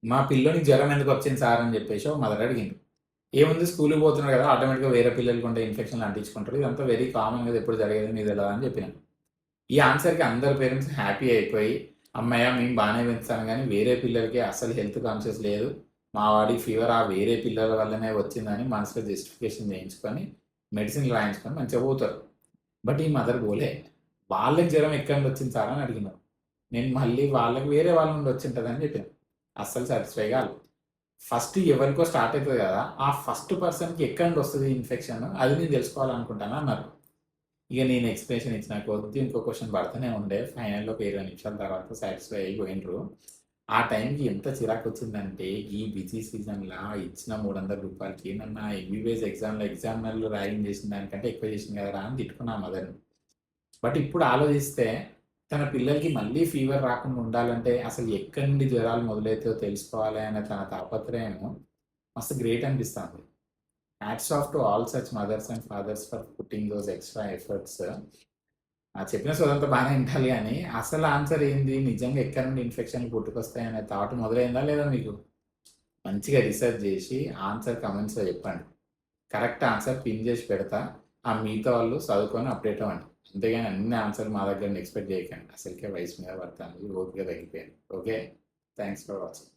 మా పిల్లోనికి జ్వరం ఎందుకు వచ్చింది సార్ అని చెప్పేసి ఒక మదర్ అడిగిండు. ఏముంది స్కూల్‌కి పోతున్నారు కదా! ఆటోమేటిక్‌గా వేరే పిల్లలకి ఉండే ఇన్ఫెక్షన్‌లు అంటించుకుంటారు. ఇదంతా వెరీ కామన్ కదా! ఎప్పుడు జరిగేది మీకు తెలవదా అని చెప్పిన. ఈ ఆన్సర్‌కి అందరు పేరెంట్స్ హ్యాపీ అయిపోయి, హమ్మయ్య! మేము బానే పెంచుతాం గానీ వేరే పిల్లలకి అస్సలు హెల్త్ కాన్షియస్ లేదు. మా వాడికి ఫీవర్ ఆ వేరే పిల్లల వల్లనే వచ్చిందని మనసులో జస్టిఫికేషన్ చేయించుకొని, మెడిసిన్‌లు రాయించుకొని మంచిగా పోతారు. బట్ ఈ మదర్ పోలే. వాళ్ళకి జ్వరం ఎక్కడి నుండి వచ్చింది సార్ అని అడిగినారు. నేను మళ్ళీ వాళ్ళకి వేరే వాళ్ళ నుండి వచ్చుంటదని చెప్పిన. అస్సలు సాటిస్ఫై కాలే. ఫస్ట్ ఎవరికో స్టార్ట్ అయితది కదా! ఆ ఫస్ట్ పర్సన్‌కి ఎక్కడి నుండి వస్తది ఇన్ఫెక్షన్ అది నేను తెలుసుకోవాలనుకుంటాను అన్నారు. ఇక నేను ఎక్స్‌ప్లనేషన్ ఇచ్చిన కొద్దీ ఇంకో క్వెషన్ పడతనే ఉండే. ఫైనల్‌లో ఒక 20 నిమిషాల తర్వాత సాటిస్ఫై అయ్యి పోయిండ్రు. ఆ టైంకి ఎంత చిరాకొచ్చిందంటే, ఈ బిజీ సీజన్‌ల ఇచ్చిన రూ. 300కి నన్ను ఆ ఎంబీబీఎస్ ఎగ్జామ్‌నల్ ర్యాగింగ్ చేసిన దానికంటే ఎక్కువ చేసింది కదరా అని తిట్టుకున్నా ఆ మదర్‌ని. బట్ ఇప్పుడు ఆలోచిస్తే తన పిల్లలకి మళ్ళీ ఫీవర్ రాకుండా ఉండాలంటే అసలు ఎక్కడి నుండి జ్వరాలు మొదలైతాయో తెలుసుకోవాలి అనే తన తాపత్రయము మస్తు గ్రేట్ అనిపిస్తాంది. Hats off to all such mothers and fathers for putting those extra efforts. చెప్పిన సోదంతా బానే వింటాలు గానీ, అసలు ఆన్సర్ ఏంది? నిజంగా ఎక్కడి నుండి ఇన్ఫెక్షన్‌లు పుట్టుకొస్తాయనే థాట్ మొదలైందా లేదా మీకు? మంచిగా రిసర్చ్ జేసి ఆన్సర్ కామెంట్స్‌లో చెప్పండి. కరెక్ట్ ఆన్సర్ పిన్ జేసి పెడతా. ఆ మిగతా వాళ్ళు చదువుకొని అప్డేట్ అవ్వండి. అంతేగాని అన్ని ఆన్సర్‌లు మా దగ్గర నుండి ఎక్స్‌పెక్ట్ జేయకండి. అసలుకే వయసు మీద పడతాంది. ఓపిక తగ్గిపోయింది. ఓకే. Thanks for watching.